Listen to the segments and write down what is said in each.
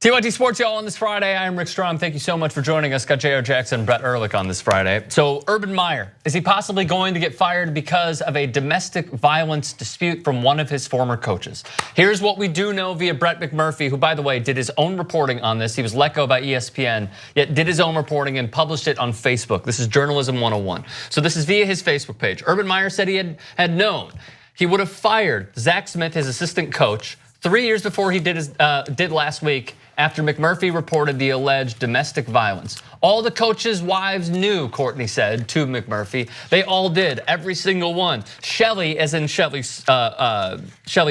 TYT Sports, y'all, on this Friday. I am Rick Strom. Thank you so much for joining us. Got Jayar Jackson and Brett Erlich on this Friday. So Urban Meyer, is he possibly going to get fired because of a domestic violence dispute from one of his former coaches? Here's what we do know via Brett McMurphy, who, by the way, did his own reporting on this. He was let go by ESPN, yet did his own reporting and published it on Facebook. This is Journalism 101. So this is via his Facebook page. Urban Meyer said he had known he would have fired Zach Smith, his assistant coach, 3 years before he did last week, after McMurphy reported the alleged domestic violence. All the coaches' wives knew, Courtney said to McMurphy. They all did, every single one. Shelly, as in Shelly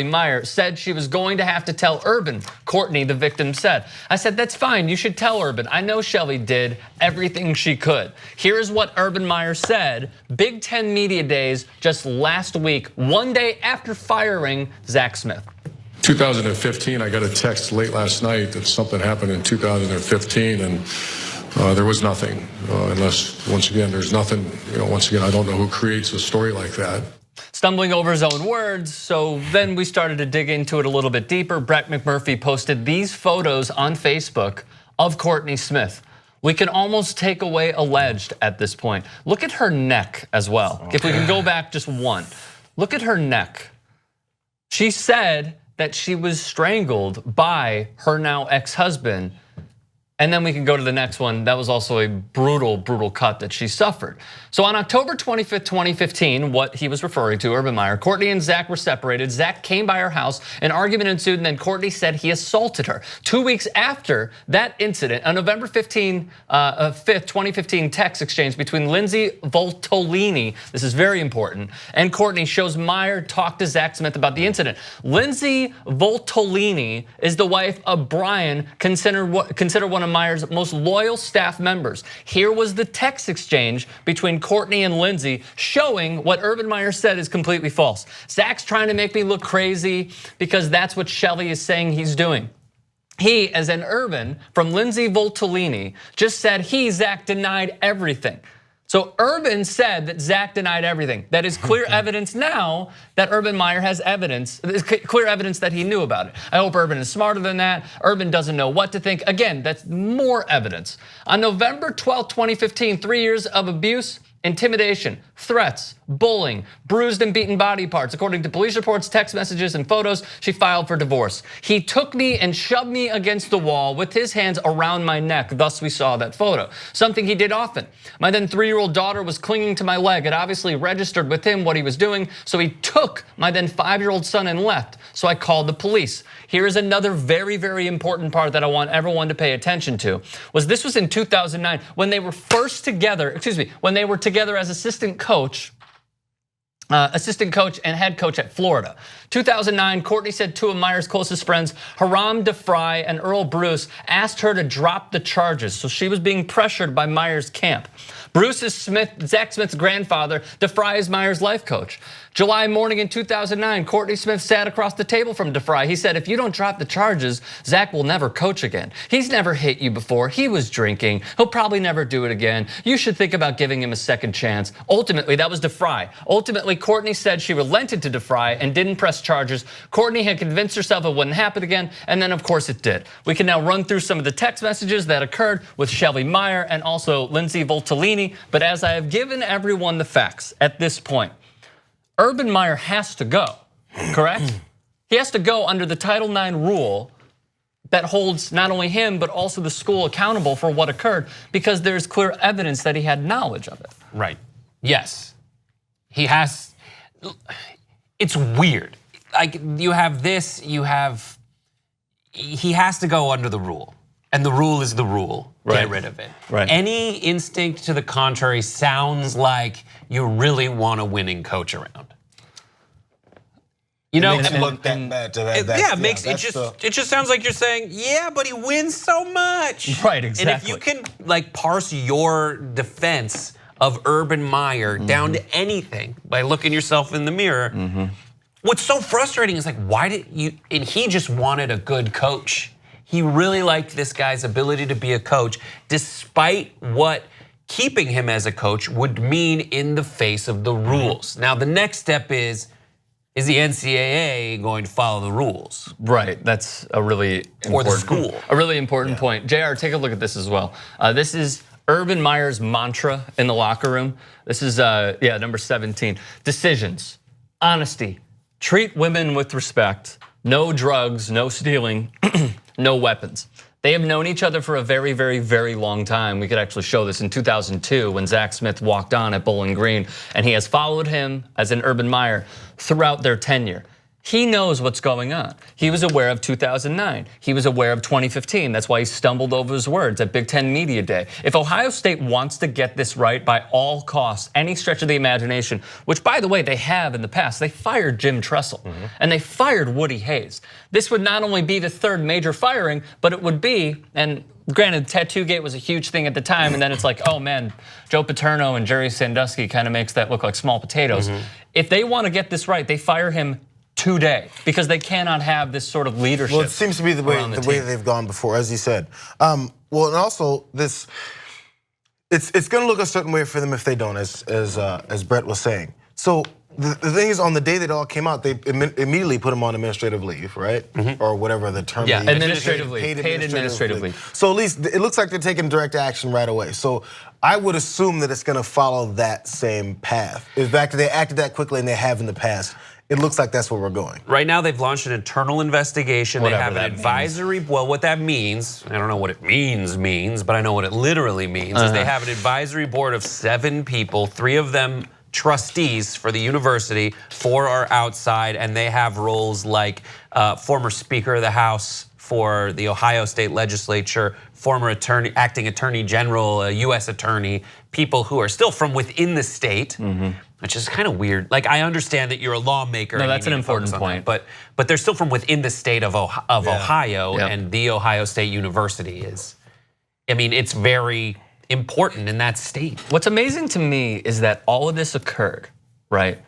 Meyer, said she was going to have to tell Urban, Courtney, the victim, said. I said, that's fine, you should tell Urban. I know Shelly did everything she could. Here's what Urban Meyer said, Big Ten Media Days just last week, one day after firing Zach Smith. 2015, I got a text late last night that something happened in 2015, and there was nothing. Unless, once again, there's nothing. Once again, I don't know who creates a story like that. Stumbling over his own words, so then we started to dig into it a little bit deeper. Brett McMurphy posted these photos on Facebook of Courtney Smith. We can almost take away alleged at this point. Look at her neck as well. Okay. If we can go back just one. Look at her neck. She said that she was strangled by her now ex-husband. And then we can go to the next one. That was also a brutal, brutal cut that she suffered. So on October 25th, 2015, what he was referring to, Urban Meyer, Courtney and Zach were separated. Zach came by her house, an argument ensued, and then Courtney said he assaulted her. 2 weeks after that incident, a November 5th, 2015 text exchange between Lindsay Voltolini, this is very important, and Courtney shows Meyer talked to Zach Smith about the incident. Lindsay Voltolini is the wife of Brian, considered one of Meyer's most loyal staff members. Here was the text exchange between Courtney and Lindsay showing what Urban Meyer said is completely false. Zach's trying to make me look crazy because that's what Shelly is saying he's doing. He, as an Urban from Lindsay Voltolini, just said Zach denied everything. So Urban said that Zach denied everything. That is clear evidence now that Urban Meyer has evidence, clear evidence that he knew about it. I hope Urban is smarter than that. Urban doesn't know what to think. Again, that's more evidence. On November 12th, 2015, 3 years of abuse, intimidation, threats, bullying, bruised and beaten body parts. According to police reports, text messages, and photos, she filed for divorce. He took me and shoved me against the wall with his hands around my neck. Thus, we saw that photo. Something he did often. My then 3-year-old daughter was clinging to my leg. It obviously registered with him what he was doing, so he took my then 5-year-old son and left. So I called the police. Here is another very, very important part that I want everyone to pay attention to. This was in 2009 when they were first together, when they were together as assistant coach and head coach at Florida. 2009, Courtney said two of Meyer's closest friends, Haram DeFry and Earl Bruce, asked her to drop the charges. So she was being pressured by Meyer's camp. Bruce is Zach Smith's grandfather. DeFry is Meyer's life coach. July morning in 2009, Courtney Smith sat across the table from DeFry. He said, if you don't drop the charges, Zach will never coach again. He's never hit you before. He was drinking. He'll probably never do it again. You should think about giving him a second chance. Ultimately, that was DeFry. Ultimately, Courtney said she relented to DeFry and didn't press charges. Courtney had convinced herself it wouldn't happen again, and then of course it did. We can now run through some of the text messages that occurred with Shelly Meyer and also Lindsay Voltolini, but as I have given everyone the facts at this point, Urban Meyer has to go, correct? He has to go under the Title IX rule that holds not only him, but also the school accountable for what occurred because there's clear evidence that he had knowledge of it. Right, yes. He has, it's weird. Like you have this, he has to go under the rule. And the rule is the rule, get rid of it. Right. Any instinct to the contrary sounds like you really want a winning coach around. You know, it look that bad to that. It just sounds like you're saying, yeah, but he wins so much. Right, exactly. And if you can like parse your defense of Urban Meyer down to anything by looking yourself in the mirror, what's so frustrating is like, why did you, and he just wanted a good coach. He really liked this guy's ability to be a coach, despite what keeping him as a coach would mean in the face of the rules. Now, the next step is is the NCAA going to follow the rules? Right, that's a really important, or the school. A really important point. JR, take a look at this as well. This is Urban Meyer's mantra in the locker room. This is number 17. Decisions, honesty, treat women with respect, no drugs, no stealing, no weapons. They have known each other for a very, very, very long time. We could actually show this in 2002 when Zach Smith walked on at Bowling Green, and he has followed him as an Urban Meyer throughout their tenure. He knows what's going on. He was aware of 2009. He was aware of 2015. That's why he stumbled over his words at Big Ten Media Day. If Ohio State wants to get this right by all costs, any stretch of the imagination, which by the way, they have in the past, they fired Jim Tressel and they fired Woody Hayes. This would not only be the third major firing, but it would be, and granted, Tattoo-gate was a huge thing at the time, and then it's like, oh man, Joe Paterno and Jerry Sandusky kind of makes that look like small potatoes. If they want to get this right, they fire him today, because they cannot have this sort of leadership. Well, it seems to be the way they've gone before, as you said. Well, and also it's going to look a certain way for them if they don't, as Brett was saying. So the thing is, on the day that it all came out, they immediately put him on administrative leave, right? Or whatever the term is. Yeah, administrative leave, paid administrative leave. So at least it looks like they're taking direct action right away. So I would assume that it's going to follow that same path. In fact, they acted that quickly and they have in the past. It looks like that's where we're going. Right now, they've launched an internal investigation. They have an advisory. Well, what that means, I don't know what it means, but I know what it literally means. Is they have an advisory board of 7 people, 3 of them trustees for the university, 4 are outside, and they have roles like former Speaker of the House for the Ohio State Legislature, former acting attorney general, a U.S. attorney, people who are still from within the state. Which is kind of weird. Like, I understand that you're a lawmaker. No, that's an important point. But they're still from within the state of Ohio, and the Ohio State University is. I mean, it's very important in that state. What's amazing to me is that all of this occurred, right?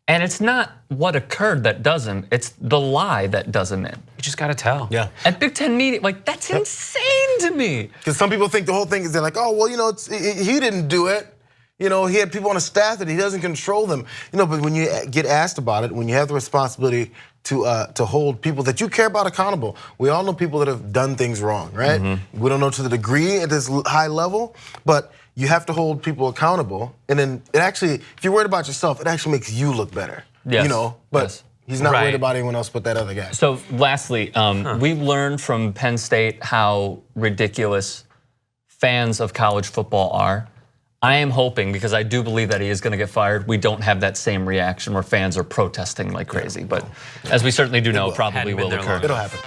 And it's not what occurred that does him, it's the lie that does him in. You just gotta tell. Yeah. At Big Ten Media, like, that's insane to me. Because some people think the whole thing is they're like, oh, well, he didn't do it. He had people on his staff that he doesn't control them. But when you get asked about it, when you have the responsibility to hold people that you care about accountable, we all know people that have done things wrong, right? We don't know to the degree at this high level, but you have to hold people accountable. And then it actually, if you're worried about yourself, it actually makes you look better. Yes. But he's not worried about anyone else but that other guy. So lastly, we've learned from Penn State how ridiculous fans of college football are. I am hoping, because I do believe that he is going to get fired, we don't have that same reaction where fans are protesting like crazy. But as we certainly do know, it probably will occur. It'll happen.